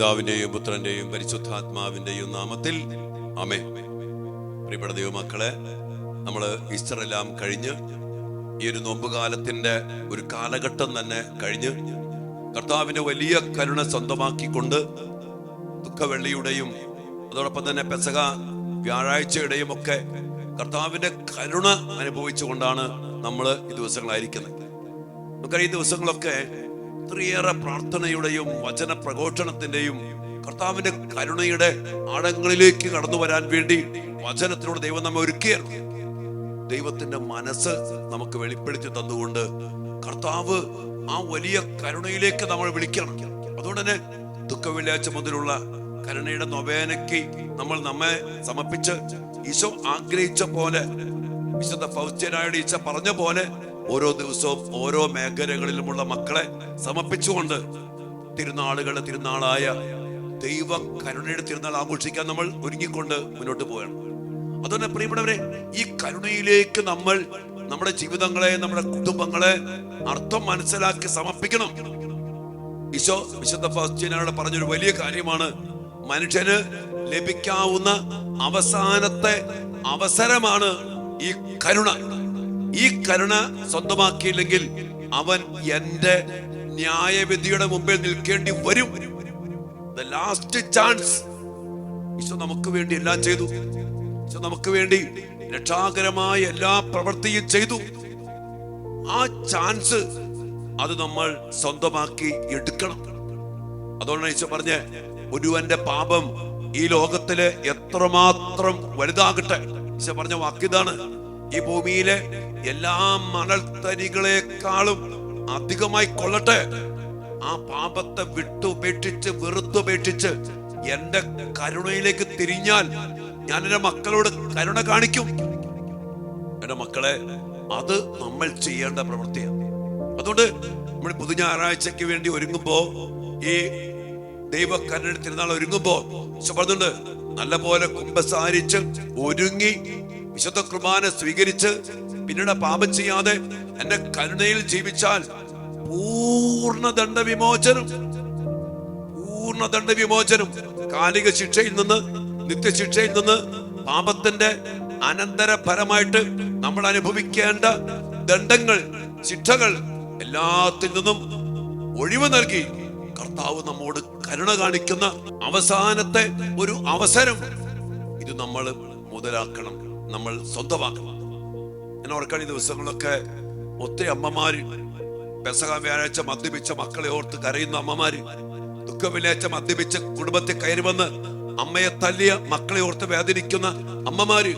പിതാവിന്റെയും പുത്രന്റെയും പരിശുദ്ധാത്മാവിന്റെയും നാമത്തിൽ ആമേൻ. പ്രിയപ്പെട്ട ദൈവമക്കളെ, നമ്മൾ ഈസ്റ്റർ എല്ലാം കഴിഞ്ഞ് ഈ ഒരു നോമ്പുകാലത്തിന്റെ ഒരു കാലഘട്ടം തന്നെ കഴിഞ്ഞ് കർത്താവിന്റെ വലിയ കരുണ സ്വന്തമാക്കിക്കൊണ്ട് ദുഃഖവെള്ളിയുടെയും അതോടൊപ്പം തന്നെ പെസഹ വ്യാഴാഴ്ചയുടെയും ഒക്കെ കർത്താവിന്റെ കരുണ അനുഭവിച്ചുകൊണ്ടാണ് നമ്മൾ ഈ ദിവസങ്ങളായിരിക്കുന്നത്. നമുക്കറിയാം, ഈ ദിവസങ്ങളൊക്കെ ഒത്തിരിയേറെ പ്രാർത്ഥനയുടെയും വചന പ്രഘോഷണത്തിന്റെയും കർത്താവിന്റെ കരുണയുടെ ആഴങ്ങളിലേക്ക് കടന്നു വരാൻ വേണ്ടി വചനത്തിലൂടെ ദൈവം നമ്മെ ഒരുക്കിയാണ്. ദൈവത്തിന്റെ മനസ്സ് നമുക്ക് വെളിപ്പെടുത്തി തന്നുകൊണ്ട് കർത്താവ് ആ വലിയ കരുണയിലേക്ക് നമ്മൾ വിളിക്കണം. അതുകൊണ്ട് തന്നെ ദുഃഖവെള്ളിയാഴ്ച മുതലുള്ള കരുണയുടെ നൊവേനയ്ക്ക് നമ്മൾ നമ്മെ സമർപ്പിച്ച് ഈശോ ആഗ്രഹിച്ച പോലെ, വിശുദ്ധ ഫൗസ്റ്റ്യനായുടെ ഈശോ പറഞ്ഞ പോലെ ഓരോ ദിവസവും ഓരോ മേഖലകളിലുമുള്ള മക്കളെ സമർപ്പിച്ചുകൊണ്ട് തിരുനാളുകളുടെ തിരുനാളായ ദൈവ കരുണയുടെ തിരുനാൾ ആഘോഷിക്കാൻ നമ്മൾ ഒരുങ്ങിക്കൊണ്ട് മുന്നോട്ട് പോവുകയാണ്. അതുകൊണ്ട് പ്രിയപ്പെട്ടവരെ, ഈ കരുണയിലേക്ക് നമ്മൾ നമ്മുടെ ജീവിതങ്ങളെ, നമ്മുടെ കുടുംബങ്ങളെ അർത്ഥം മനസ്സിലാക്കി സമർപ്പിക്കണം. ഈശോ വിശുദ്ധ ഫൗസ്റ്റ്യനായോട് പറഞ്ഞൊരു വലിയ കാര്യമാണ്, മനുഷ്യന് ലഭിക്കാവുന്ന അവസാനത്തെ അവസരമാണ് ഈ കരുണ. ഈ കരുണ സ്വന്തമാക്കിയില്ലെങ്കിൽ അവൻ എന്റെ ന്യായവിധിയുടെ മുമ്പിൽ നിൽക്കേണ്ടി വരും. The last chance. ഈശോ നമുക്ക് വേണ്ടി എല്ലാം ചെയ്തു. ഈശോ നമുക്ക് വേണ്ടി രക്ഷാകരമായ എല്ലാ പ്രവൃത്തിയും ചെയ്തു. ആ ചാൻസ് അത് നമ്മൾ സ്വന്തമാക്കി എടുക്കണം. അതുകൊണ്ടാണ് ഈശോ പറഞ്ഞ, ഒരുവന്റെ പാപം ഈ ലോകത്തില് എത്രമാത്രം വലുതാകട്ടെ. ഈശോ പറഞ്ഞ വാക്കിതാണ്, ഈ ഭൂമിയിലെ എല്ലാ മണൽത്തരികളെക്കാളും അധികമായി കൊള്ളട്ടെ. ആ പാപത്തെ വിട്ടുപേക്ഷിച്ച് വെറുത്തുപേക്ഷിച്ച് എന്റെ കരുണയിലേക്ക് തിരിഞ്ഞാൽ ഞാൻ എന്റെ മക്കളോട് കരുണ കാണിക്കും. എന്റെ മക്കളെ, അത് നമ്മൾ ചെയ്യേണ്ട പ്രവൃത്തിയാണ്. അതുകൊണ്ട് നമ്മൾ പുതു ഞായറാഴ്ചക്ക് വേണ്ടി ഒരുങ്ങുമ്പോ, ഈ ദൈവ കരുണ തിരുനാൾ ഒരുങ്ങുമ്പോ പറഞ്ഞുണ്ട്, നല്ല പോലെ കുമ്പസാരിച്ച് ഒരുങ്ങി വിശുദ്ധ കുർബാന സ്വീകരിച്ച് പിന്നീട് പാപം ചെയ്യാതെ എന്റെ കരുണയിൽ ജീവിച്ചാൽ പൂർണ്ണ ദണ്ഡവിമോചനം. കാലിക ശിക്ഷയിൽ നിന്ന്, നിത്യശിക്ഷയിൽ നിന്ന്, പാപത്തിന്റെ അനന്തര ഫലമായിട്ട് നമ്മൾ അനുഭവിക്കേണ്ട ദണ്ഡങ്ങൾ, ശിക്ഷകൾ എല്ലാത്തിൽ നിന്നും ഒഴിവ് നൽകി കർത്താവ് നമ്മോട് കരുണ കാണിക്കുന്ന അവസാനത്തെ ഒരു അവസരം ഇത് നമ്മൾ മുതലാക്കണം, നമ്മൾ സ്വന്തമാക്കണം. ഞാൻ ഓർക്കാൻ, ഈ ദിവസങ്ങളൊക്കെ ഒത്തിരി അമ്മമാര് പെസഹ വ്യാഴാഴ്ച മദ്യപിച്ച മക്കളെ ഓർത്ത് കരയുന്ന അമ്മമാര്, ദുഃഖവെള്ളിയാഴ്ച മദ്യപിച്ച് കുടുംബത്തിൽ കയറി വന്ന് അമ്മയെ തല്ലിയ മക്കളെ ഓർത്ത് വേദനിക്കുന്ന അമ്മമാര്,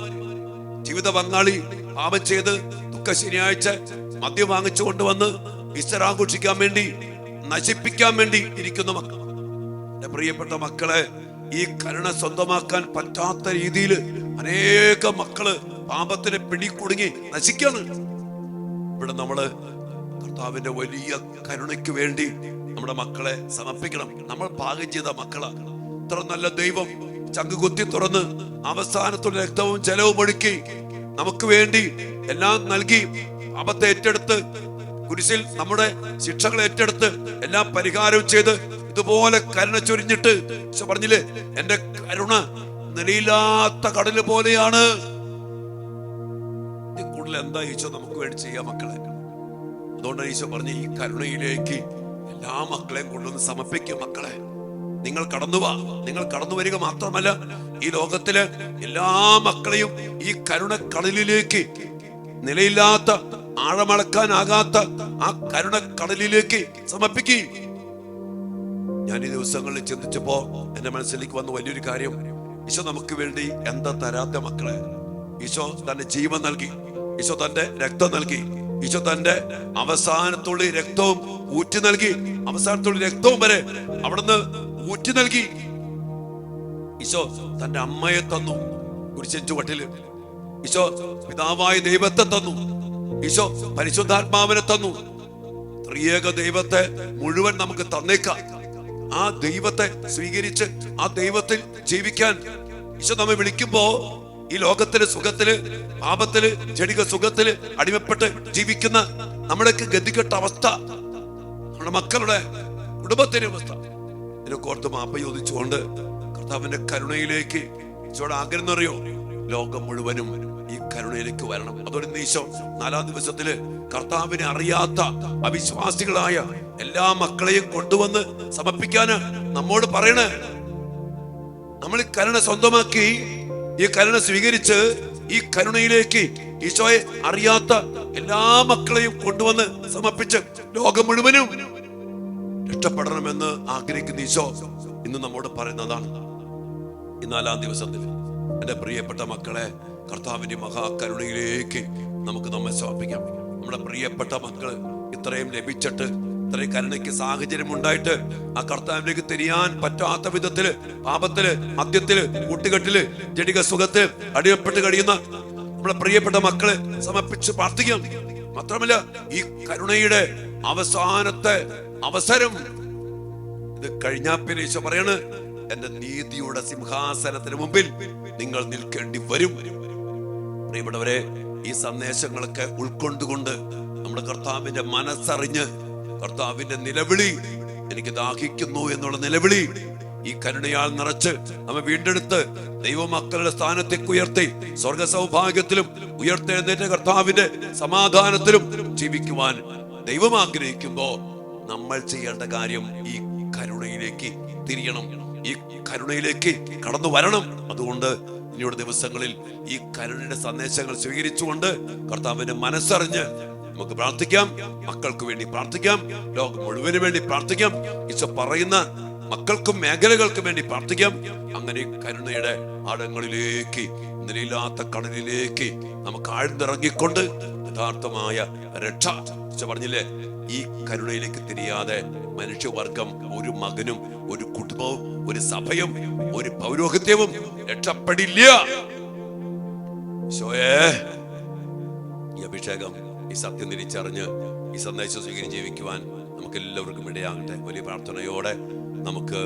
ജീവിത പങ്കാളി പാപം ചെയ്ത് ദുഃഖ ശനിയാഴ്ച മദ്യം വാങ്ങിച്ചു കൊണ്ടുവന്ന് ഈസ്റ്റർ ആഘോഷിക്കാൻ വേണ്ടി നശിപ്പിക്കാൻ വേണ്ടി ഇരിക്കുന്ന മക്കൾ. എന്റെ പ്രിയപ്പെട്ട മക്കളെ, ഈ കരുണ സ്വന്തമാക്കാൻ പറ്റാത്ത രീതിയിൽ അനേക മക്കള് പാപത്തിന് പിടികുടുങ്ങി നശിക്കാണ്. ഇവിടെ നമ്മള് കർത്താവിന്റെ വലിയ കരുണയ്ക്ക് വേണ്ടി നമ്മുടെ മക്കളെ സമർപ്പിക്കണം. നമ്മൾ പാകം ചെയ്ത മക്കളാണ്. ഇത്ര നല്ല ദൈവം ചങ്കുകുത്തി തുറന്ന് അവസാനത്തുള്ള രക്തവും ജലവും ഒഴുക്കി നമുക്ക് വേണ്ടി എല്ലാം നൽകി, പാപത്തെ ഏറ്റെടുത്ത് കുരിശിൽ നമ്മുടെ ശിക്ഷകൾ ഏറ്റെടുത്ത് എല്ലാം പരിഹാരവും ചെയ്ത് ഇതുപോലെ കരുണ ചൊരിഞ്ഞിട്ട് ഈശോ പറഞ്ഞില്ലേ, എന്റെ കരുണ നിലയില്ലാത്ത കടല് പോലെയാണ്. കൂടുതൽ എന്താ ഈശോ നമുക്ക് വേണ്ടി ചെയ്യാം മക്കളെ? അതുകൊണ്ടാണ് ഈശോ പറഞ്ഞ, ഈ കരുണയിലേക്ക് എല്ലാ മക്കളെയും കൊണ്ടുവന്ന് സമർപ്പിക്കും. മക്കളെ, നിങ്ങൾ കടന്നു വരിക മാത്രമല്ല, ഈ ലോകത്തിലെ എല്ലാ മക്കളെയും ഈ കരുണ കടലിലേക്ക്, നിലയില്ലാത്ത ആഴമളക്കാനാകാത്ത ആ കരുണ കടലിലേക്ക് സമർപ്പിക്കും. ഞാൻ ഈ ദിവസങ്ങളിൽ ചിന്തിച്ചപ്പോ എന്റെ മനസ്സിലേക്ക് വന്ന വലിയൊരു കാര്യം, ഈശോ നമുക്ക് വേണ്ടി എന്താ തരാത്ത മക്കളെ? ഈശോ തന്റെ ജീവൻ നൽകി, ഈശോ തന്റെ രക്തം നൽകി, ഈശോ തന്റെ അവസാനത്തുള്ളി രക്തവും ഊറ്റി നൽകി. അവസാനത്തുള്ളി രക്തവും വരെ അവിടുന്ന് ഊറ്റി നൽകി. ഈശോ തന്റെ അമ്മയെ തന്നു കുരിശിൻ ചുവട്ടില്. ഈശോ പിതാവായ ദൈവത്തെ തന്നു. ഈശോ പരിശുദ്ധാത്മാവിനെ തന്നു. ത്രിയേക ദൈവത്തെ മുഴുവൻ നമുക്ക് തന്നേക്കാം. ആ ദൈവത്തെ സ്വീകരിച്ച് ആ ദൈവത്തിൽ ജീവിക്കാൻ ഈശോ നമ്മെ വിളിക്കുമ്പോ, ഈ ലോകത്തിലെ സുഖത്തില്, പാപത്തില്, ജഡിക സുഖത്തില് അടിമപ്പെട്ട് ജീവിക്കുന്ന നമ്മുടെയൊക്കെ ഗതികെട്ട അവസ്ഥ, നമ്മുടെ മക്കളുടെ കുടുംബത്തിന്റെ അവസ്ഥ, ഇതിനൊക്കെ ഓർത്ത് മാപ്പ ചോദിച്ചുകൊണ്ട് കർത്താവിന്റെ കരുണയിലേക്ക് ഈശോയുടെ ആഗ്രഹം എന്നറിയോ? ലോകം മുഴുവനും ഈ കരുണയിലേക്ക് വരണം. അതോടെ ഈശോ 4-ാം ദിവസത്തില് കർത്താവിനെ അറിയാത്ത അവിശ്വാസികളായ എല്ലാ മക്കളെയും കൊണ്ടുവന്ന് സമർപ്പിക്കാന് നമ്മോട് പറയണേ. നമ്മൾ ഈ കരുണ സ്വന്തമാക്കി, ഈ കരുണ സ്വീകരിച്ച് ഈ കരുണയിലേക്ക് ഈശോയെ അറിയാത്ത എല്ലാ മക്കളെയും കൊണ്ടുവന്ന് സമർപ്പിച്ച് ലോകം മുഴുവനും രക്ഷപ്പെടണമെന്ന് ആഗ്രഹിക്കുന്ന ഈശോ ഇന്ന് നമ്മോട് പറയുന്നതാണ്. ഈ 4-ാം ദിവസത്തിൽ എന്റെ പ്രിയപ്പെട്ട മക്കളെ, കർത്താവിന്റെ മഹാകരുണയിലേക്ക് നമുക്ക് നമ്മെ സമർപ്പിക്കാം. നമ്മുടെ പ്രിയപ്പെട്ട മക്കള് ഇത്രയും ലഭിച്ചിട്ട്, ഇത്രയും കരുണയ്ക്ക് സാഹചര്യം ഉണ്ടായിട്ട് ആ കർത്താവിലേക്ക് തിരിയാൻ പറ്റാത്ത വിധത്തില്, പാപത്തില്, മദ്യത്തില്, കൂട്ടുകെട്ടില്, ജടിക സുഖത്തിൽ അടിമപ്പെട്ട് കഴിയുന്ന നമ്മുടെ പ്രിയപ്പെട്ട മക്കളെ സമർപ്പിച്ച് പ്രാർത്ഥിക്കാം. മാത്രമല്ല, ഈ കരുണയുടെ അവസാനത്തെ അവസരം ഇത് കഴിഞ്ഞാൽ പിന്നെ ഈശോ പറയാണ്, എന്റെ നീതിയുടെ സിംഹാസനത്തിന് മുമ്പിൽ നിങ്ങൾ നിൽക്കേണ്ടി വരും. പ്രിയപ്പെട്ടവരെ, ഈ സന്ദേശങ്ങളൊക്കെ ഉൾക്കൊണ്ടുകൊണ്ട് നമ്മുടെ കർത്താവിന്റെ മനസ്സറിഞ്ഞ്, കർത്താവിന്റെ നിലവിളി, എനിക്ക് ദാഹിക്കുന്നു എന്നുള്ള നിലവിളി ഈ കരുണയാൽ നിറച്ച് നമ്മെ വീണ്ടെടുത്ത് ദൈവമക്കളുടെ സ്ഥാനത്തേക്ക് ഉയർത്തി സ്വർഗ സൗഭാഗ്യത്തിലും ഉയർത്തെഴുന്നേറ്റ കർത്താവിന്റെ സമാധാനത്തിലും ജീവിക്കുവാൻ ദൈവം ആഗ്രഹിക്കുമ്പോ നമ്മൾ ചെയ്യേണ്ട കാര്യം ഈ കരുണയിലേക്ക് തിരിയണം, ഈ കരുണയിലേക്ക് കടന്നു വരണം. അതുകൊണ്ട് ഇനിയുള്ള ദിവസങ്ങളിൽ ഈ കരുണയുടെ സന്ദേശങ്ങൾ സ്വീകരിച്ചുകൊണ്ട് കർത്താവിന്റെ മനസ്സറിഞ്ഞ് നമുക്ക് പ്രാർത്ഥിക്കാം. മക്കൾക്ക് വേണ്ടി പ്രാർത്ഥിക്കാം, ലോകം മുഴുവന് വേണ്ടി പ്രാർത്ഥിക്കാം, ഈശോ പറയുന്ന മക്കൾക്കും മേഖലകൾക്കും വേണ്ടി പ്രാർത്ഥിക്കാം. അങ്ങനെ കരുണയുടെ ആഴങ്ങളിലേക്ക്, നിലയില്ലാത്ത കടലിലേക്ക് നമുക്ക് ആഴ്ന്നിറങ്ങിക്കൊണ്ട് യഥാർത്ഥമായ രക്ഷ, ഈശോ പറഞ്ഞില്ലേ, ഈ കരുണയിലേക്ക് തിരിയാതെ മനുഷ്യവർഗം, ഒരു മകനും, ഒരു കുടുംബവും, ഒരു സഭയും, ഒരു പൗരോഹിത്യവും രക്ഷപ്പെടില്ല. ഈശോയേ, ഈ അഭിഷേകം, ഈ സത്യം തിരിച്ചറിഞ്ഞ് ഈ സന്ദേശം സ്വീകരിച്ച് ജീവിക്കുവാൻ നമുക്ക് എല്ലാവർക്കും ഇടയാകട്ടെ. വലിയ പ്രാർത്ഥനയോടെ നമുക്ക്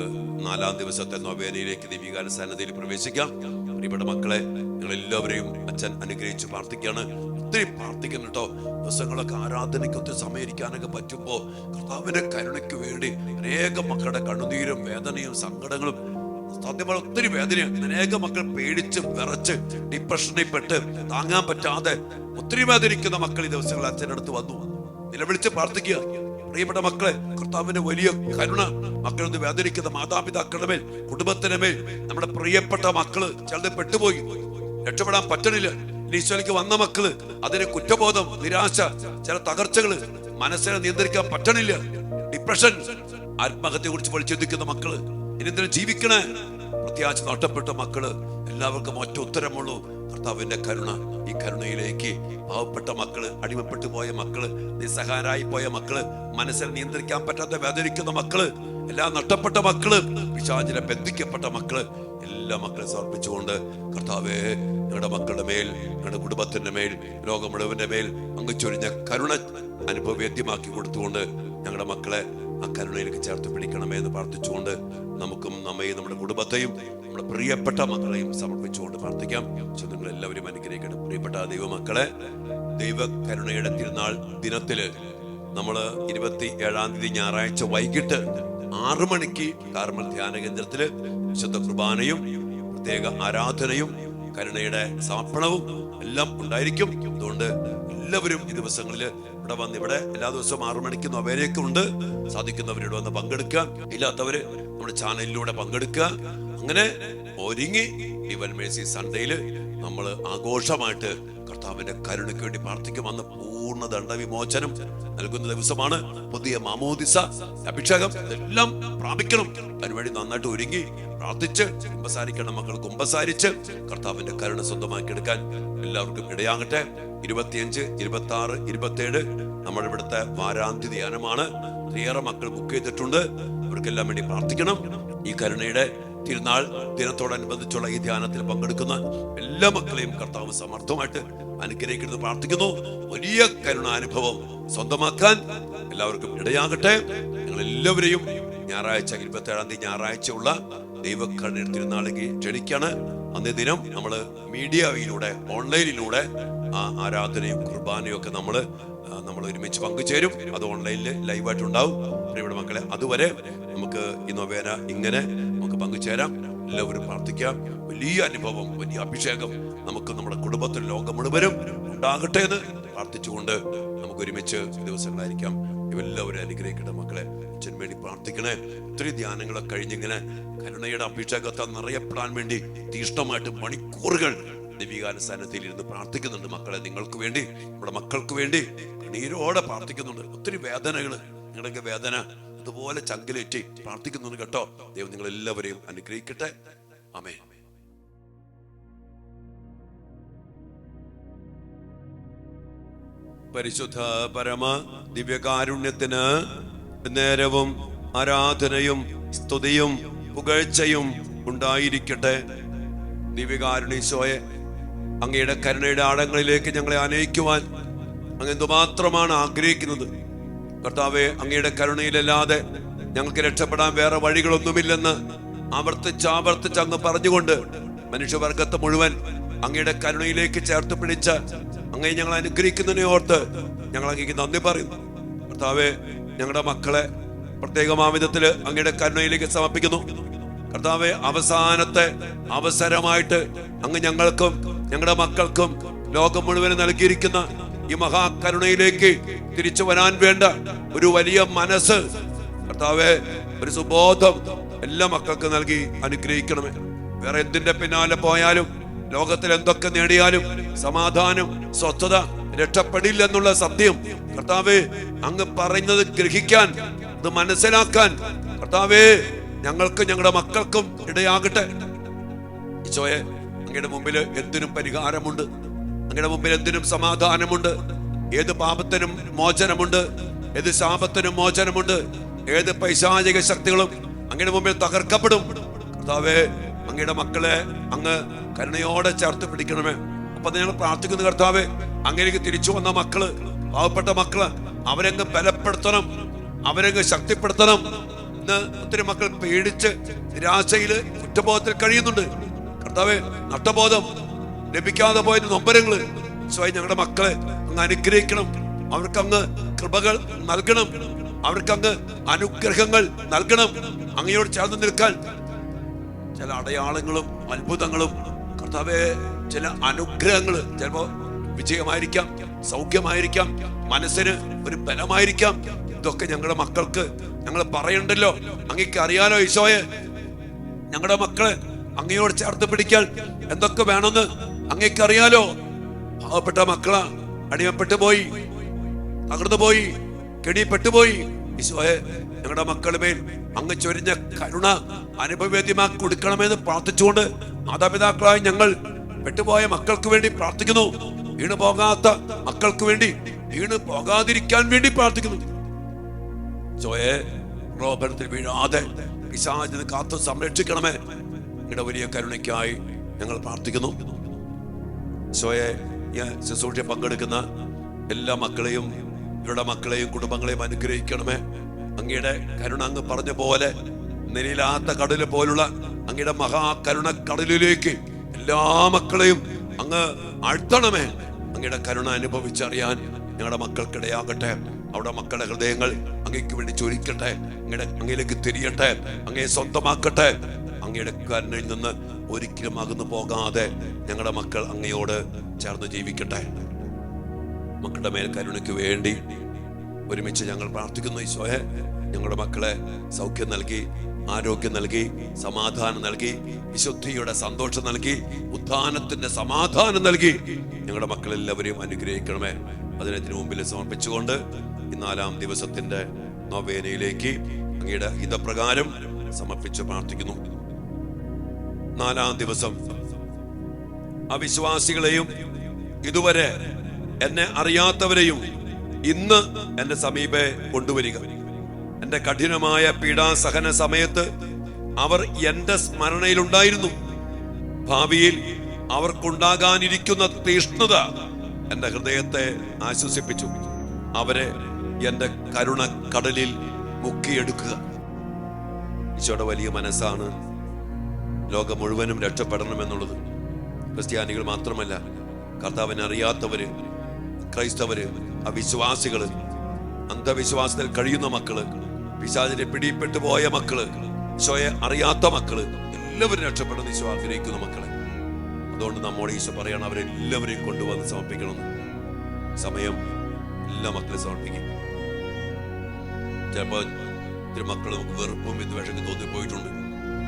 4-ാം ദിവസത്തെ നൊവേനയിലേക്ക് ദൈവിക സന്നിധിയിൽ പ്രവേശിക്കാം. പ്രിയപ്പെട്ട മക്കളെ, നിങ്ങൾ എല്ലാവരെയും അച്ഛൻ അനുഗ്രഹിച്ച് പ്രാർത്ഥിക്കുകയാണ്. ഒത്തിരി പ്രാർത്ഥിക്കുന്നു കേട്ടോ. ദിവസങ്ങളൊക്കെ ആരാധനയ്ക്ക് ഒത്തിരി സമയം ഇരിക്കാനൊക്കെ പറ്റുമ്പോ കർത്താവിന്റെ കരുണയ്ക്ക് വേണ്ടി അനേകം മക്കളുടെ കണ്ണുനീരും വേദനയും സങ്കടങ്ങളും, സത്യമായി ഒത്തിരി വേദനയാണ്. അനേകം മക്കൾ പേടിച്ച് വിറച്ച് ഡിപ്രഷനിൽ പെട്ട് താങ്ങാൻ പറ്റാതെ ഒത്തിരി വേദനിക്കുന്ന മക്കൾ ഈ ദിവസങ്ങളിൽ അച്ഛൻ്റെ അടുത്ത് വന്നു നിലവിളിച്ച് പ്രാർത്ഥിക്കുക. പ്രിയപ്പെട്ട മക്കളെ, കർത്താവിന്റെ വലിയ കരുണ മക്കളൊന്ന് വേദനിക്കുന്ന മാതാപിതാക്കളുടെ മേൽ, കുടുംബത്തിന്റെ മേൽ, നമ്മുടെ പ്രിയപ്പെട്ട മക്കള് ചിലത് പെട്ടുപോയി, രക്ഷപ്പെടാൻ പറ്റണില്ല. ഈശോയിലേക്ക് വന്ന മക്കള് അതിന് കുറ്റബോധം, നിരാശ, ചില തകർച്ചകള്, മനസ്സിനെ നിയന്ത്രിക്കാൻ പറ്റണില്ല, ഡിപ്രഷൻ, ആത്മഹത്യയെ കുറിച്ച് വിളിച്ചിരിക്കുന്ന മക്കള്, ഇനി എന്തിനും ജീവിക്കണേ, പ്രത്യാശ നഷ്ടപ്പെട്ട മക്കള്, എല്ലാവർക്കും ഒറ്റ ഉത്തരമുള്ളൂ, കർത്താവിന്റെ കരുണ. ഈ കരുണയിലേക്ക് പാവപ്പെട്ട മക്കള്, അടിമപ്പെട്ടു പോയ മക്കള്, നിസ്സഹായരായി പോയ മക്കള്, മനസ്സിനെ നിയന്ത്രിക്കാൻ പറ്റാത്ത വേദനിക്കുന്ന മക്കള്, എല്ലാം നഷ്ടപ്പെട്ട മക്കള്, പിശാചിനെ ബന്ധിക്കപ്പെട്ട മക്കള്, എല്ലാ മക്കളെ സമർപ്പിച്ചുകൊണ്ട് കർത്താവേ, ഞങ്ങളുടെ മക്കളുടെ മേൽ, ഞങ്ങളുടെ കുടുംബത്തിന്റെ മേൽ, ലോകം മുഴുവന്റെ മേൽ അങ്ങ് ചൊരിഞ്ഞ കരുണ അനുഭവവേദ്യമാക്കി കൊടുത്തുകൊണ്ട് ഞങ്ങളുടെ മക്കളെ ആ കരുണയിലേക്ക് ചേർത്ത് പിടിക്കണമേ എന്ന് പ്രാർത്ഥിച്ചുകൊണ്ട് നമുക്കും നമ്മയും നമ്മുടെ കുടുംബത്തെയും നമ്മുടെ പ്രിയപ്പെട്ട മക്കളെയും സമർപ്പിച്ചുകൊണ്ട് പ്രാർത്ഥിക്കാം. നിങ്ങൾ എല്ലാവരും അനുഗ്രഹിക്കണം. പ്രിയപ്പെട്ട ദൈവമക്കളെ, ദൈവ കരുണയുടെ തിരുനാൾ ദിനത്തില് നമ്മള് 27-ാം തീയതി ഞായറാഴ്ച വൈകിട്ട് 6 മണിക്ക് കാർമൽ ധ്യാന കേന്ദ്രത്തില് വിശുദ്ധ കുർബാനയും പ്രത്യേക ആരാധനയും കരുണയുടെ സമർപ്പണവും എല്ലാം ഉണ്ടായിരിക്കും. അതുകൊണ്ട് എല്ലാവരും ഈ ദിവസങ്ങളില് ഇവിടെ വന്ന്, ഇവിടെ എല്ലാ ദിവസവും 6 മണിക്ക് നൊവേനയൊക്കെ ഉണ്ട്. സാധിക്കുന്നവരിവിടെ വന്ന് പങ്കെടുക്കുക, ഇല്ലാത്തവര് നമ്മുടെ ചാനലിലൂടെ പങ്കെടുക്കുക. അങ്ങനെ ഒരുങ്ങി ഈവൻ മേഴ്സി സൺഡേയില് നമ്മൾ ആഘോഷമായിട്ട് കർത്താവിന്റെ കരുണയ്ക്ക് വേണ്ടി പ്രാർത്ഥിക്കും. അന്ന് പൂർണ്ണ ദണ്ഡവിമോചനം നൽകുന്ന ദിവസമാണ്. പുതിയ മാമോദിസ, അഭിഷേകം, ഇതെല്ലാം പ്രാപിക്കണം. അതിനുവേണ്ടി നന്നായിട്ട് ഒരുങ്ങി പ്രാർത്ഥിച്ച് കുമ്പസാരിക്കണം. മക്കൾ കുമ്പസാരിച്ച് കർത്താവിന്റെ കരുണ സ്വന്തമാക്കി എടുക്കാൻ എല്ലാവർക്കും ഇടയാകട്ടെ. 25, 26, 27 നമ്മുടെ ഇവിടുത്തെ വാരാന്ത്യ ധ്യാനമാണ്. ഒത്തിരിയേറെ മക്കൾ ബുക്ക് ചെയ്തിട്ടുണ്ട്. അവർക്കെല്ലാം വേണ്ടി പ്രാർത്ഥിക്കണം. ഈ കരുണയുടെ തിരുനാൾ ദിനത്തോടനുബന്ധിച്ചുള്ള ഈ ധ്യാനത്തിൽ പങ്കെടുക്കുന്ന എല്ലാ മക്കളെയും കർത്താവ് സമർത്ഥമായിട്ട് അനുഗ്രഹിക്കുന്നത് പ്രാർത്ഥിക്കുന്നു. വലിയ കരുണാനുഭവം സ്വന്തമാക്കാൻ എല്ലാവർക്കും ഇടയാകട്ടെ. ഞങ്ങൾ എല്ലാവരെയും ഞായറാഴ്ച 27-ാം തീയതി ഞായറാഴ്ചയുള്ള ദൈവകരുണയുടെ തിരുനാളിലേക്ക് ക്ഷണിക്കാണ്. അന്നേ ദിനം നമ്മള് മീഡിയയിലൂടെ, ഓൺലൈനിലൂടെ ആ ആരാധനയും കുർബാനയും ഒക്കെ നമ്മൾ ഒരുമിച്ച് പങ്കുചേരും. അത് ഓൺലൈനിൽ ലൈവായിട്ടുണ്ടാവും. പ്രിയപ്പെട്ട മക്കളെ, അതുവരെ നമുക്ക് ഈ നൊവേന ഇങ്ങനെ നമുക്ക് പങ്കുചേരാം. എല്ലാവരും പ്രാർത്ഥിക്കാം. വലിയ അനുഭവം, വലിയ അഭിഷേകം നമുക്ക് നമ്മുടെ കുടുംബത്തിൽ ലോകം മുഴുവനും ഉണ്ടാകട്ടെ എന്ന് പ്രാർത്ഥിച്ചുകൊണ്ട് നമുക്ക് ഒരുമിച്ച് ദിവസങ്ങളായിരിക്കാം. ഇവരെല്ലാവരും അനുഗ്രഹിക്കട്ടെ. മക്കളെ, അച്ഛന് വേണ്ടി പ്രാർത്ഥിക്കണേ. ഒത്തിരി ധ്യാനങ്ങളൊക്കെ കഴിഞ്ഞിങ്ങനെ കരുണയുടെ അഭിഷേകത്താൽ നിറയപ്പെടാൻ വേണ്ടി തീഷ്ണമായിട്ട് മണിക്കൂറുകൾ ദൈവികാനുസന്നതിയിൽ ഇരുന്ന് പ്രാർത്ഥിക്കുന്നുണ്ട്. മക്കളെ, നിങ്ങൾക്ക് വേണ്ടി, നമ്മുടെ മക്കൾക്ക് വേണ്ടി കണ്ണീരോടെ പ്രാർത്ഥിക്കുന്നുണ്ട്. ഒത്തിരി വേദനകള്, നിങ്ങളുടെ വേദന അതുപോലെ ചങ്കിലേറ്റി പ്രാർത്ഥിക്കുന്നുണ്ട് കേട്ടോ. ദൈവം നിങ്ങൾ എല്ലാവരെയും അനുഗ്രഹിക്കട്ടെ. ആമേൻ. പരിശുദ്ധ പരമ ദിവ്യകാരുണ്യത്തിന് നേരവും ആരാധനയും സ്തുതിയും പുകഴ്ചയും ഉണ്ടായിരിക്കട്ടെ. ദിവ്യകാരുണ്യീശോയെ, അങ്ങയുടെ കരുണയുടെ ആഴങ്ങളിലേക്ക് ഞങ്ങളെ ആനയിക്കുവാൻ അങ്ങ് എന്തുമാത്രമാണ് ആഗ്രഹിക്കുന്നത്. കർത്താവെ, അങ്ങയുടെ കരുണയിലല്ലാതെ ഞങ്ങൾക്ക് രക്ഷപ്പെടാൻ വേറെ വഴികളൊന്നുമില്ലെന്ന് ആവർത്തിച്ച് അങ്ങ് പറഞ്ഞുകൊണ്ട് മനുഷ്യവർഗത്തെ മുഴുവൻ അങ്ങയുടെ കരുണയിലേക്ക് ചേർത്ത് പിടിച്ച് അങ്ങയെ ഞങ്ങൾ അനുഗ്രഹിക്കുന്നതിനെ ഓർത്ത് ഞങ്ങൾ അങ്ങേക്ക് നന്ദി പറയുന്നു. കർത്താവെ, ഞങ്ങളുടെ മക്കളെ പ്രത്യേകമായ വിധത്തില് അങ്ങയുടെ കരുണയിലേക്ക് സമർപ്പിക്കുന്നു. കർത്താവെ, അവസാനത്തെ അവസരമായിട്ട് അങ്ങ് ഞങ്ങൾക്കും ഞങ്ങളുടെ മക്കൾക്കും ലോകം മുഴുവനും നൽകിയിരിക്കുന്ന ഈ മഹാകരുണയിലേക്ക് തിരിച്ചു വരാൻ വേണ്ട ഒരു വലിയ മനസ്സ്, കർത്താവെ, ഒരു സുബോധം എല്ലാ മക്കൾക്കും നൽകി അനുഗ്രഹിക്കണമേ. വേറെ എന്തിന്റെ പിന്നാലെ പോയാലും, ലോകത്തിൽ എന്തൊക്കെ നേടിയാലും സമാധാനം, സ്വസ്ഥത രക്ഷപ്പെടില്ലെന്നുള്ള സത്യം കർത്താവെ അങ്ങ് പറയുന്നത് ഗ്രഹിക്കാൻ, അത് മനസ്സിലാക്കാൻ കർത്താവെ ഞങ്ങൾക്ക് ഞങ്ങളുടെ മക്കൾക്കും ഇടയാകട്ടെ. ഈശോയെ, അങ്ങയുടെ മുമ്പിൽ എന്തിനും പരിഹാരമുണ്ട്. അങ്ങയുടെ മുമ്പിൽ എന്തിനും സമാധാനമുണ്ട്. ഏത് പാപത്തിനും മോചനമുണ്ട്. ഏത് ശാപത്തിനും മോചനമുണ്ട്. ഏത് പൈശാചിക ശക്തികളും അങ്ങയുടെ മുമ്പിൽ തകർക്കപ്പെടും. കർത്താവെ, അങ്ങയുടെ മക്കളെ അങ്ങ് കരുണയോടെ ചേർത്ത് പിടിക്കണമേ. അപ്പൊ ഞങ്ങൾ പ്രാർത്ഥിക്കുന്നു കർത്താവെ, അങ്ങനെയൊക്കെ തിരിച്ചു വന്ന മക്കള്, പാവപ്പെട്ട മക്കള്, അവരങ്ങ് ബലപ്പെടുത്തണം, അവരങ്ങ് ശക്തിപ്പെടുത്തണം. ഇന്ന് ഒത്തിരി മക്കൾ പേടിച്ച് നിരാശയില് കുറ്റബോധത്തിൽ കഴിയുന്നുണ്ട്. കർത്താവെ, നഷ്ടബോധം, ലഭിക്കാതെ പോയ നൊമ്പരങ്ങള്, സ്വയം ഞങ്ങളുടെ മക്കളെ അങ്ങ് അനുഗ്രഹിക്കണം. അവർക്കങ്ങ് കൃപകൾ നൽകണം. അവർക്കങ്ങ് അനുഗ്രഹങ്ങൾ നൽകണം. അങ്ങയോട് ചേർന്ന് നിൽക്കാൻ ചില അടയാളങ്ങളും അത്ഭുതങ്ങളും, കർത്താവെ, ചില അനുഗ്രഹങ്ങള്, ചിലപ്പോ വിജയമായിരിക്കാം, സൗഖ്യമായിരിക്കാം, മനസ്സിന് ഒരു ബലമായിരിക്കാം. ഇതൊക്കെ ഞങ്ങളുടെ മക്കൾക്ക് ഞങ്ങൾ പറയണ്ടല്ലോ. അങ്ങേക്ക് അറിയാലോ ഈശോയെ. ഞങ്ങളുടെ മക്കളെ അങ്ങയോട് ചേർത്ത് പിടിക്കാൻ എന്തൊക്കെ വേണമെന്ന് അങ്ങേക്ക് അറിയാലോ. പാവപ്പെട്ട മക്കളാ, അടിമപ്പെട്ടു പോയി, തകർന്നു പോയി, കെണിപ്പെട്ടുപോയി. ഈശോയെ, ഞങ്ങളുടെ മക്കളുടെ മേൽ അങ്ങ് ചൊരിഞ്ഞ കരുണ അനുഭവവേദ്യമാക്കി കൊടുക്കണമെന്ന് പ്രാർത്ഥിച്ചുകൊണ്ട് മാതാപിതാക്കളായി ഞങ്ങൾ പെട്ടുപോയ മക്കൾക്ക് വേണ്ടി പ്രാർത്ഥിക്കുന്നു. വീണു പോകാത്ത മക്കൾക്ക് വേണ്ടി, വീണു പോകാതിരിക്കാൻ വേണ്ടി പ്രാർത്ഥിക്കുന്നു. ഈശോയെ, പ്രലോഭനത്തിൽ വീഴാതെ പിശാചിനെ കാത്തു സംരക്ഷിക്കണമേ. നിങ്ങളുടെ വലിയ കരുണയ്ക്കായി ഞങ്ങൾ പ്രാർത്ഥിക്കുന്നു. ഈശോയെ, ശുശ്രൂഷ പങ്കെടുക്കുന്ന എല്ലാ മക്കളെയും, ഇവരുടെ മക്കളെയും കുടുംബങ്ങളെയും അനുഗ്രഹിക്കണമേ. അങ്ങയുടെ കരുണ അങ്ങ് പറഞ്ഞ പോലെ നിലയിലാത്ത കടല് പോലുള്ള അങ്ങയുടെ മഹാകരുണ കടലിലേക്ക് എല്ലാ മക്കളെയും അങ്ങ് ആഴ്ത്തണമേ. അങ്ങയുടെ കരുണ അനുഭവിച്ചറിയാൻ ഞങ്ങളുടെ മക്കൾക്കിടയാകട്ടെ. അവിടെ മക്കളുടെ ഹൃദയങ്ങൾ അങ്ങേക്ക് വേണ്ടി ചൊരിക്കട്ടെ. അങ്ങയിലേക്ക് തിരിയട്ടെ. അങ്ങയെ സ്വന്തമാക്കട്ടെ. അങ്ങയുടെ കരുണയിൽ നിന്ന് ഒരിക്കലും അകന്നു പോകാതെ ഞങ്ങളുടെ മക്കൾ അങ്ങയോട് ചേർന്ന് ജീവിക്കട്ടെ. മക്കളുടെ മേൽ കരുണയ്ക്ക് വേണ്ടി ഒരുമിച്ച് ഞങ്ങൾ പ്രാർത്ഥിക്കുന്നു. ഈശോയെ, ഞങ്ങളുടെ മക്കളെ സൗഖ്യം നൽകി, ആരോഗ്യം നൽകി, സമാധാനം നൽകി, വിശുദ്ധിയുടെ സന്തോഷം നൽകി, ഉത്ഥാനത്തിന്റെ സമാധാനം നൽകി ഞങ്ങളുടെ മക്കളെല്ലാവരെയും അനുഗ്രഹിക്കണമേ. അതിനു മുമ്പിൽ സമർപ്പിച്ചുകൊണ്ട് ഈ 4-ാം ദിവസത്തിന്റെ നൊവേനയിലേക്ക് അങ്ങയുടെ ഹിതപ്രകാരം സമർപ്പിച്ച് പ്രാർത്ഥിക്കുന്നു. 4-ാം ദിവസം അവിശ്വാസികളെയും ഇതുവരെ എന്നെ അറിയാത്തവരെയും ഇന്ന് എന്റെ സമീപെ കൊണ്ടുവരിക. എന്റെ കഠിനമായ പീഡാസഹന സമയത്ത് അവർ എന്റെ സ്മരണയിലുണ്ടായിരുന്നു. ഭാവിയിൽ അവർക്കുണ്ടാകാനിരിക്കുന്ന തീഷ്ണത എന്റെ ഹൃദയത്തെ ആശ്വസിപ്പിച്ചു. അവരെ എന്റെ കരുണ കടലിൽ മുക്കിയെടുക്കുക. ഈശോയുടെ വലിയ മനസ്സാണ് ലോകം മുഴുവനും രക്ഷപ്പെടണമെന്നുള്ളത്. ക്രിസ്ത്യാനികൾ മാത്രമല്ല, കർത്താവിനെ അറിയാത്തവര്, ക്രൈസ്തവര്, അവിശ്വാസികള്, അന്ധവിശ്വാസത്തിൽ കഴിയുന്ന മക്കള്, പിശാചിനെ പിടിപ്പെട്ടു പോയ മക്കള്, ഈശോയെ അറിയാത്ത മക്കള്, എല്ലാവരും രക്ഷപ്പെടുന്ന ഈശോ ആഗ്രഹിക്കുന്ന മക്കളെ. അതുകൊണ്ട് നമ്മോട് ഈശോ പറയണം, അവരെല്ലാവരെയും കൊണ്ടുവന്ന് സമർപ്പിക്കണം. സമയം എല്ലാ മക്കളെ സമർപ്പിക്കും. ചിലപ്പോൾ ഇത്തിരി മക്കൾ നമുക്ക് വെറുപ്പും വിദ്വേഷമൊക്കെ തോന്നിപ്പോയിട്ടുണ്ട്.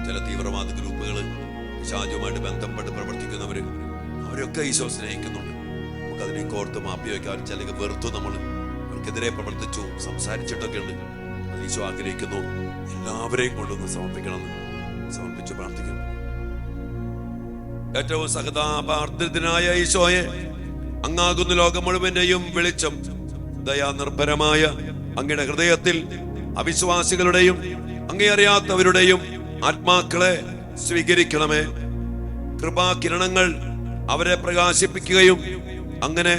ചില തീവ്രവാദ ഗ്രൂപ്പുകൾ, പിശാചുമായിട്ട് ബന്ധപ്പെട്ട് പ്രവർത്തിക്കുന്നവര്, അവരൊക്കെ ഈശോ സ്നേഹിക്കുന്നുണ്ട്. നമുക്കതിനെ കോർത്ത് മാപ്പി വയ്ക്കാൻ ചിലക്ക് വെറുത്തു, നമ്മൾ അവർക്കെതിരെ പ്രവർത്തിച്ചു, സംസാരിച്ചിട്ടൊക്കെ ഉണ്ട്. അത് ഈശോ ആഗ്രഹിക്കുന്നു എല്ലാവരെയും കൊണ്ടൊന്ന് സമർപ്പിക്കണം, സമർപ്പിച്ച് പ്രാർത്ഥിക്കണം. ഏറ്റവും സഹതാപാർദ്രനായ ഈശോയെ, അങ്ങാകുന്ന ലോകം മുഴുവന്റെയും വെളിച്ചം, ദയാനിർഭരമായ അങ്ങയുടെ ഹൃദയത്തിൽ അവിശ്വാസികളുടെയും അങ്ങേ അറിയാത്തവരുടെയും ആത്മാക്കളെ സ്വീകരിക്കണമേ. കൃപാകിരണങ്ങൾ അവരെ പ്രകാശിപ്പിക്കുകയും അങ്ങനെ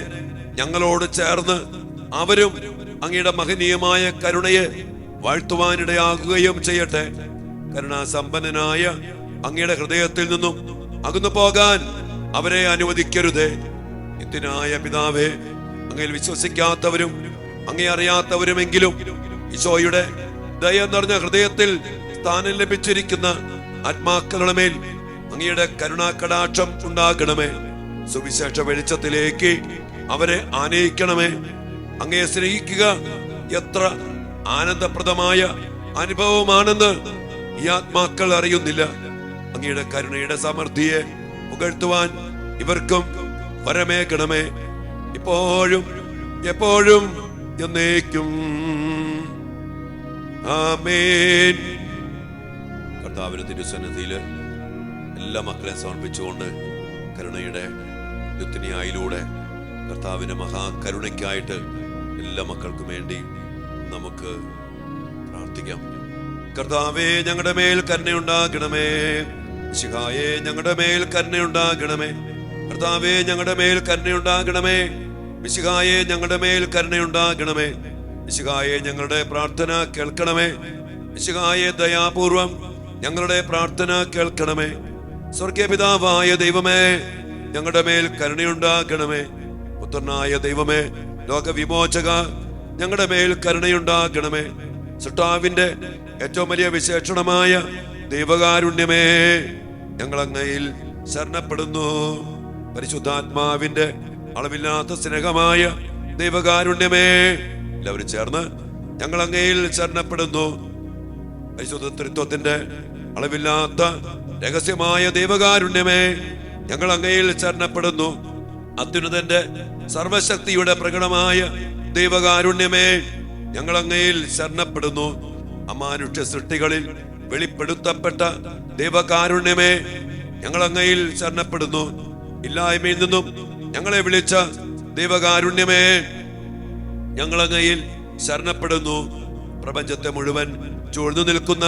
ഞങ്ങളോട് ചേർന്ന് അവരും അങ്ങയുടെ മഹനീയമായ കരുണയെ വാഴ്ത്തുവാനിടയാകുകയും ചെയ്യട്ടെ. കരുണാസമ്പന്നനായ അങ്ങയുടെ ഹൃദയത്തിൽ നിന്നും അകന്നു പോകാൻ അവരെ അനുവദിക്കരുതേ. നിത്യനായ പിതാവേ, അങ്ങയിൽ വിശ്വസിക്കാത്തവരും അങ്ങേ അറിയാത്തവരുമെങ്കിലും ഈശോയുടെ ദയ നിറഞ്ഞ ഹൃദയത്തിൽ സ്ഥാനം ലഭിച്ചിരിക്കുന്ന ആത്മാക്കളുടെ മേൽ അങ്ങയുടെ കരുണാകടാക്ഷം ഉണ്ടാകണമേ. സുവിശേഷ വെളിച്ചത്തിലേക്ക് അവരെ ആനയിക്കണമേ. അങ്ങയെ സ്നേഹിക്കുക എത്ര ആനന്ദപ്രദമായ അനുഭവമാണെന്ന് ഈ ആത്മാക്കൾ അറിയുന്നില്ല. അങ്ങയുടെ കരുണയുടെ സമൃദ്ധിയെ പുകഴ്ത്തുവാൻ ഇവർക്കും വരമേകണമേ, ഇപ്പോഴും എപ്പോഴും എന്നേക്കും. ആമേൻ. കർത്താവിന്റെ തിരുസന്നിധിയില് എല്ലാ മക്കളെ സമർപ്പിച്ചുകൊണ്ട് കരുണയുടെ ലുത്തിനിയായിലൂടെ കർത്താവിന്റെ മഹാകരുണയ്ക്കായിട്ട് എല്ലാ മക്കൾക്കും വേണ്ടി നമുക്ക് പ്രാർത്ഥിക്കാം. കർത്താവേ, ഞങ്ങളുടെ മേൽ കരുണയുണ്ടാകണമേ. മിശിഹായേ, ഞങ്ങളുടെ മേൽ കരുണയുണ്ടാകണമേ. കർത്താവേ, ഞങ്ങളുടെ മേൽ കരുണയുണ്ടാകണമേ. മിശിഹായേ, ഞങ്ങളുടെ മേൽ കരുണയുണ്ടാകണമേ. മിശിഹായേ, ഞങ്ങളുടെ പ്രാർത്ഥന കേൾക്കണമേ. മിശിഹായേ, ദയാപൂർവം ഞങ്ങളുടെ പ്രാർത്ഥന കേൾക്കണമേ. സ്വർഗീയ പിതാവായ ദൈവമേ, ഞങ്ങളുടെ മേൽ കരുണയുണ്ടാകണമേ. പുത്രനായ ദൈവമേ, ലോകവിമോചക, ഞങ്ങളുടെ മേൽ കരുണയുണ്ടാകണമേ. സൃഷ്ടാവിന്റെ ഏറ്റവും വലിയ വിശേഷണമായ ദൈവകാരുണ്യമേ, ഞങ്ങൾ അങ്ങയിൽ ശരണപ്പെടുന്നു. പരിശുദ്ധാത്മാവിന്റെ അളവില്ലാത്ത സ്നേഹമായ ദൈവകാരുണ്യമേ, എല്ലാവരും ചേർന്ന് ഞങ്ങൾ അങ്ങയിൽ ശരണപ്പെടുന്നു. പരിശുദ്ധ ത്രിത്വത്തിന്റെ അളവില്ലാത്ത രഹസ്യമായ ദൈവകാരുണ്യമേ, ഞങ്ങൾ അങ്ങയിൽ ശരണപ്പെടുന്നു. അത്യുന്നതന്റെ സർവശക്തിയുടെ പ്രകടമായ ദൈവകാരുണ്യമേ, ഞങ്ങൾ അങ്ങയിൽ ശരണപ്പെടുന്നു. അമാനുഷ്യ സൃഷ്ടികളിൽ വെളിപ്പെടുത്തപ്പെട്ട ദൈവകാരുണ്യമേ, ഞങ്ങൾ അങ്ങയിൽ ശരണപ്പെടുന്നു. ഇല്ലായ്മയിൽ നിന്നും ഞങ്ങളെ വിളിച്ച ദൈവകാരുണ്യമേ, ഞങ്ങൾ അങ്ങയിൽ ശരണപ്പെടുന്നു. പ്രപഞ്ചത്തെ മുഴുവൻ ചൂഴ്ന്നു നിൽക്കുന്ന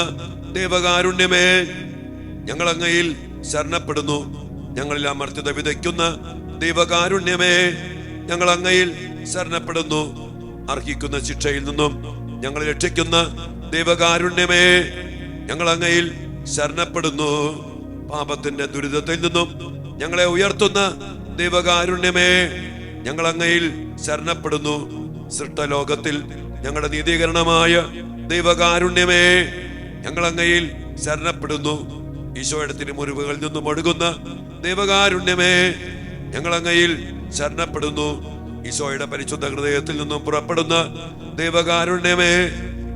ദൈവകാരുണ്യമേ, ഞങ്ങൾ അങ്ങയിൽ ശരണപ്പെടുന്നു. ഞങ്ങളിൽ അമർത്യത വിതയ്ക്കുന്ന ദൈവകാരുണ്യമേ, ഞങ്ങൾ അങ്ങയിൽ ശരണപ്പെടുന്നു. അർഹിക്കുന്ന ശിക്ഷയിൽ നിന്നും ഞങ്ങളെ രക്ഷിക്കുന്ന ദൈവകാരുണ്യമേ, ഞങ്ങൾ അങ്ങയിൽ ശരണപ്പെടുന്നു. പാപത്തിന്റെ ദുരിതത്തിൽ നിന്നും ഞങ്ങളെ ഉയർത്തുന്ന ദൈവകാരുണ്യമേ, ഞങ്ങൾ അങ്ങയിൽ ശരണപ്പെടുന്നു. സൃഷ്ടലോകത്തിൽ ഞങ്ങളുടെ നീതീകരണമായ ദൈവകാരുണ്യമേ, ഞങ്ങൾ അങ്ങയിൽ ശരണപ്പെടുന്നു. ഈശോയുടെ തിരുമുറിവുകളിൽ നിന്നും ഒഴുകുന്ന ദൈവകാരുണ്യമേ, ഞങ്ങൾ അങ്ങയിൽ ശരണപ്പെടുന്നു. ഈശോയുടെ പരിശുദ്ധ ഹൃദയത്തിൽ നിന്നും പുറപ്പെടുന്ന ദൈവകാരുണ്യമേ,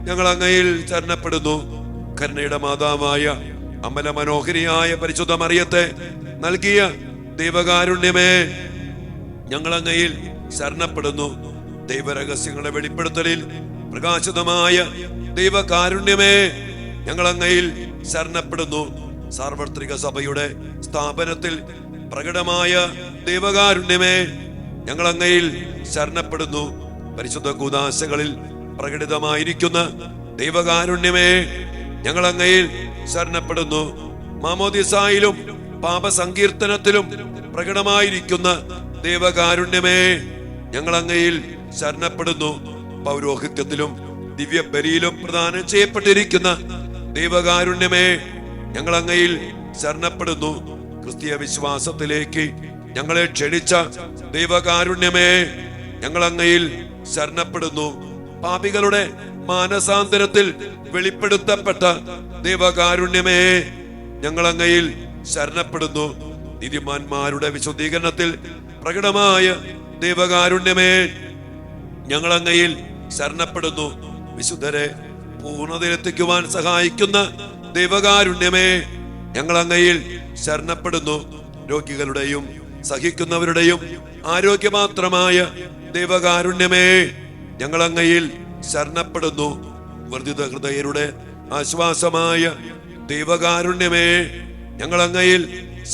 ഞങ്ങൾ അങ്ങയിൽ ശരണപ്പെടുന്നു. കരുണയുടെ മാതാവായ അമല മനോഹരിയായ പരിശുദ്ധ മറിയത്തെ നൽകിയ ദൈവകാരുണ്യമേ, ഞങ്ങൾ അങ്ങയിൽ ശരണപ്പെടുന്നു. ദൈവരഹസ്യങ്ങളുടെ വെളിപ്പെടുത്തലിൽ പ്രകാശിതമായ ദൈവകാരുണ്യമേ, ഞങ്ങൾ അങ്ങയിൽ ശരണപ്പെടുന്നു. സാർവത്രിക സഭയുടെ സ്ഥാപനത്തിൽ പ്രകടമായ ദൈവകാരുണ്യമേ, ഞങ്ങൾ അങ്ങയിൽ ശരണപ്പെടുന്നു. പരിശുദ്ധ കൂദാശകളിൽ പ്രകടിതമായിരിക്കുന്ന ദൈവകാരുണ്യമേ, ഞങ്ങൾ അങ്ങയിൽ ശരണപ്പെടുന്നു. മാമോദിസായിലും പാപസങ്കീർത്തനത്തിലും പ്രകടമായിരിക്കുന്ന ദൈവകാരുണ്യമേ, ഞങ്ങൾ അങ്ങയിൽ ശരണപ്പെടുന്നു. പൗരോഹിത്യത്തിലും ദിവ്യബലിയിലും പ്രദാനം ചെയ്യപ്പെട്ടിരിക്കുന്ന ദൈവകാരുണ്യമേ, ഞങ്ങൾ അങ്ങയിൽ ശരണപ്പെടുന്നു. ക്രിസ്തീയ വിശ്വാസത്തിലേക്ക് ഞങ്ങളെ ക്ഷണിച്ച ദൈവകാരുണ്യമേ, ഞങ്ങൾ അങ്ങയിൽ ശരണപ്പെടുന്നു. പാപികളുടെ മാനസാന്തരത്തിൽ വെളിപ്പെടുത്തപ്പെട്ട ദൈവകാരുണ്യമേ, ഞങ്ങൾ അങ്ങയിൽ ശരണപ്പെടുന്നു. നീതിമാന്മാരുടെ വിശുദ്ധീകരണത്തിൽ പ്രകടമായ ദൈവകാരുണ്യമേ, ഞങ്ങൾ അങ്ങയിൽ ശരണപ്പെടുന്നു. വിശുദ്ധരെ പൂർണ്ണതയിലെത്തിക്കുവാൻ സഹായിക്കുന്ന ദൈവകാരുണ്യമേ, ഞങ്ങൾ അങ്ങയിൽ ശരണപ്പെടുന്നു. രോഗികളുടെയും സഹിക്കുന്നവരുടെയും ആരോഗ്യമാത്രമായ ദൈവകാരുണ്യമേ, ഞങ്ങൾ അങ്ങയിൽ ശരണപ്പെടുന്നു. വർദ്ധിത ഹൃദയരുടെ ആശ്വാസമായ ദൈവകാരുണ്യമേ, ഞങ്ങൾ അങ്ങയിൽ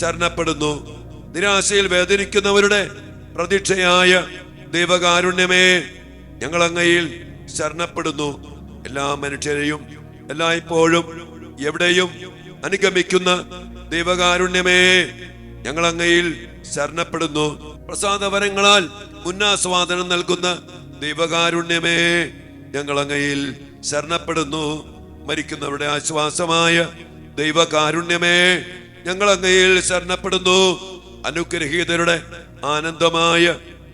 ശരണപ്പെടുന്നു. നിരാശയിൽ വേദനിക്കുന്നവരുടെ പ്രതീക്ഷയായ ദൈവകാരുണ്യമേ, ഞങ്ങൾ അങ്ങയിൽ ശരണപ്പെടുന്നു. എല്ലാ മനുഷ്യരെയും എല്ലായ്പ്പോഴും എവിടെയും അനുഗമിക്കുന്ന ദൈവകാരുണ്യമേ, ഞങ്ങൾ അങ്ങയിൽ ശരണപ്പെടുന്നു. പ്രസാദവരങ്ങളാൽ മുന്നാസ്വാദനം നൽകുന്ന ദൈവകാരുണ്യമേ, ഞങ്ങൾ അങ്ങയിൽ ശരണപ്പെടുന്നു. മരിക്കുന്നവരുടെ ആശ്വാസമായ ദൈവകാരുണ്യമേ, ഞങ്ങൾ അങ്ങയിൽ ശരണപ്പെടുന്നു. അനുഗ്രഹീതരുടെ ആനന്ദമായ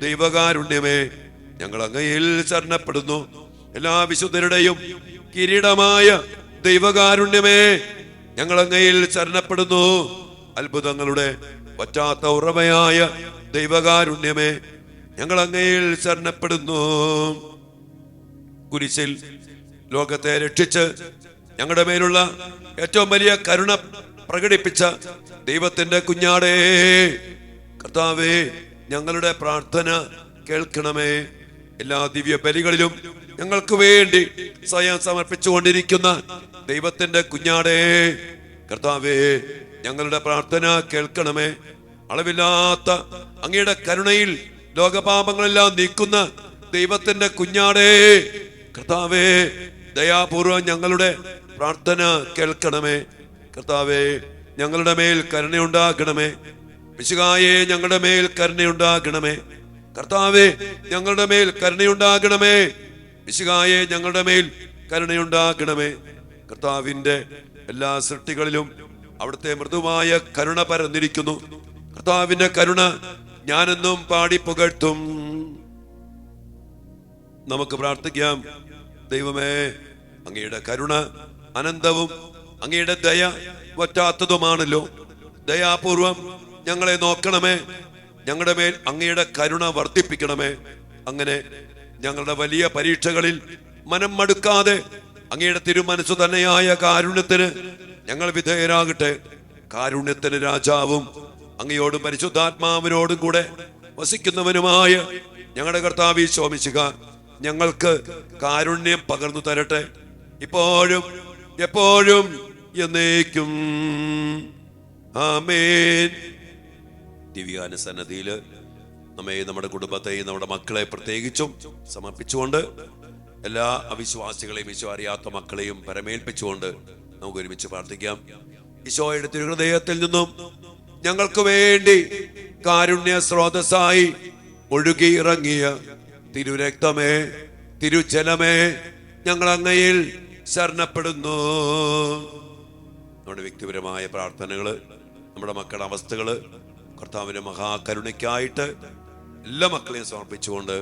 ദൈവകാരുണ്യമേ, ഞങ്ങൾ അങ്ങയിൽ ശരണപ്പെടുന്നു. എല്ലാ വിശുദ്ധരുടെയും കിരീടമായ ദൈവകാരുണ്യമേ, ഞങ്ങൾ അങ്ങയിൽ ശരണപ്പെടുന്നു. അത്ഭുതങ്ങളുടെ പറ്റാത്ത ഉറവയായ ദൈവകാരുണ്യമേ, ഞങ്ങൾ അങ്ങയിൽ ശരണപ്പെടുന്നു. കുരിശിൽ ലോകത്തെ രക്ഷിച്ച് ഞങ്ങളുടെ മേലുള്ള ഏറ്റവും വലിയ കരുണ പ്രകടിപ്പിച്ച ദൈവത്തിന്റെ കുഞ്ഞാടേ, കർത്താവേ, ഞങ്ങളുടെ പ്രാർത്ഥന കേൾക്കണമേ. എല്ലാ ദിവ്യ ബലികളിലും ഞങ്ങൾക്ക് വേണ്ടി സ്വയം സമർപ്പിച്ചുകൊണ്ടിരിക്കുന്ന ദൈവത്തിന്റെ കുഞ്ഞാടേ, കർത്താവേ, ഞങ്ങളുടെ പ്രാർത്ഥന കേൾക്കണമേ. അളവില്ലാത്ത അങ്ങയുടെ കരുണയിൽ ലോകപാപങ്ങളെല്ലാം നീക്കുന്ന ദൈവത്തിന്റെ കുഞ്ഞാടേ, കർത്താവേ, ദയാപൂർവം ഞങ്ങളുടെ പ്രാർത്ഥന കേൾക്കണമേ. കർത്താവേ, ഞങ്ങളുടെ മേൽ കരുണയുണ്ടാകണമേ. മിശിഹായേ, ഞങ്ങളുടെ മേൽ കരുണയുണ്ടാകണമേ. കർത്താവേ, ഞങ്ങളുടെ മേൽ കരുണയുണ്ടാകണമേ. മിശിഹായേ, ഞങ്ങളുടെ മേൽ കരുണയുണ്ടാകണമേ. കർത്താവിന്റെ എല്ലാ സൃഷ്ടികളിലും അവിടുത്തെ മൃദുവായ കരുണ പരന്നിരിക്കുന്നു. കർത്താവിന്റെ കരുണ ഞാനെന്നും പാടി പുകഴ്ത്തും. നമുക്ക് പ്രാർത്ഥിക്കാം. ദൈവമേ, അങ്ങയുടെ കരുണ അനന്തവും അങ്ങയുടെ ദയ വറ്റാത്തതുമാണല്ലോ. ദയാപൂർവം ഞങ്ങളെ നോക്കണമേ. ഞങ്ങളുടെ മേൽ അങ്ങയുടെ കരുണ വർദ്ധിപ്പിക്കണമേ. അങ്ങനെ ഞങ്ങളുടെ വലിയ പരീക്ഷകളിൽ മനം മടുക്കാതെ അങ്ങയുടെ തിരുമനസ്സു തന്നെയായ കാരുണ്യത്തിന് ഞങ്ങൾ വിധേയരാകട്ടെ. കാരുണ്യത്തിന് രാജാവും അങ്ങയോടും പരിശുദ്ധാത്മാവിനോടും കൂടെ വസിക്കുന്നവനുമായ ഞങ്ങളുടെ കർത്താവ് ഈശോ മിശിഹാ ഞങ്ങൾക്ക് കാരുണ്യം പകർന്നു തരട്ടെ, ഇപ്പോഴും എപ്പോഴും എന്നേക്കും. ആമേൻ. ദിവ്യാനുസന്നതിയിൽ നമ്മെ, നമ്മുടെ കുടുംബത്തെയും നമ്മുടെ മക്കളെ പ്രത്യേകിച്ചും സമർപ്പിച്ചുകൊണ്ട് എല്ലാ അവിശ്വാസികളെയും ഈശോ അറിയാത്ത മക്കളെയും പരമേൽപ്പിച്ചുകൊണ്ട് നമുക്ക് ഒരുമിച്ച് പ്രാർത്ഥിക്കാം. ഈശോയുടെ തിരുഹൃദയത്തിൽ നിന്നും ഞങ്ങൾക്ക് വേണ്ടി കാരുണ്യ സ്രോതസ്സായി ഒഴുകിയിറങ്ങിയ തിരുരക്തമേ, തിരുജലമേ, ഞങ്ങൾ അങ്ങയിൽ ശരണപ്പെടുന്നു. നമ്മുടെ വ്യക്തിപരമായ പ്രാർത്ഥനകള്, നമ്മുടെ മക്കളുടെ അവസ്ഥകള് കർത്താവിന്റെ മഹാകരുണയ്ക്കായിട്ട് എല്ലാ മക്കളെയും സമർപ്പിച്ചുകൊണ്ട്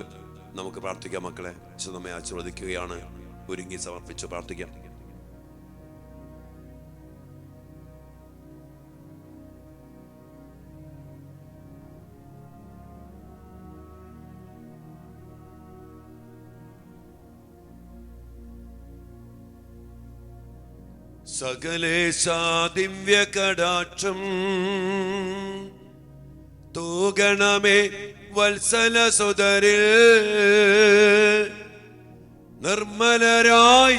നമുക്ക് പ്രാർത്ഥിക്കാം. മക്കളെ നമ്മെ ആശീർവദിക്കുകയാണ്. ഒരുങ്ങി സമർപ്പിച്ച് പ്രാർത്ഥിക്കാം. സകലേശാ ദിവ്യ കടാക്ഷം തൂകണമേ വത്സല സുതരിൽ, നിർമ്മലരായി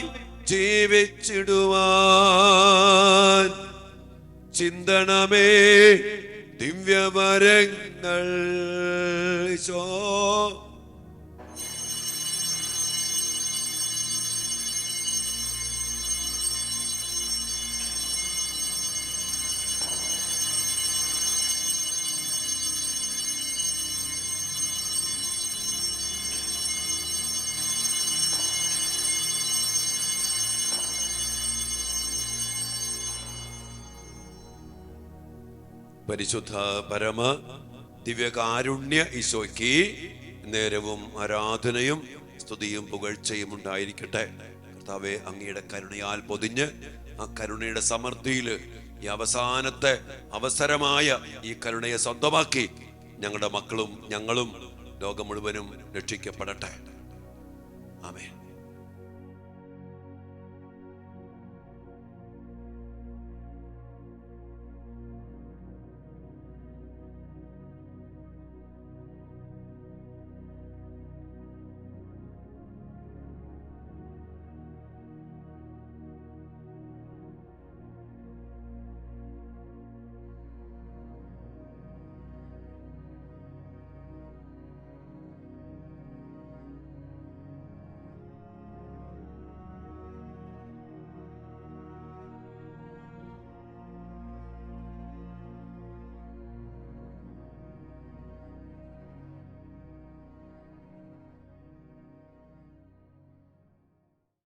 ജീവിച്ചിടുവാൻ ചിന്തണമേ ദിവ്യവരങ്ങൾ. പരിശുദ്ധ പരമ ദിവ്യകാരുണ്യ ഈശോയ്ക്ക് നേരവും ആരാധനയും സ്തുതിയും പുകഴ്ചയും ഉണ്ടായിരിക്കട്ടെ. കർത്താവേ, അങ്ങയുടെ കരുണയാൽ പൊതിഞ്ഞ് ആ കരുണയുടെ സമൃദ്ധിയിൽ ഈ അവസാനത്തെ അവസരമായ ഈ കരുണയെ സ്വന്തമാക്കി ഞങ്ങളുടെ മക്കളും ഞങ്ങളും ലോകം മുഴുവനും രക്ഷിക്കപ്പെടട്ടെ. ആമേൻ.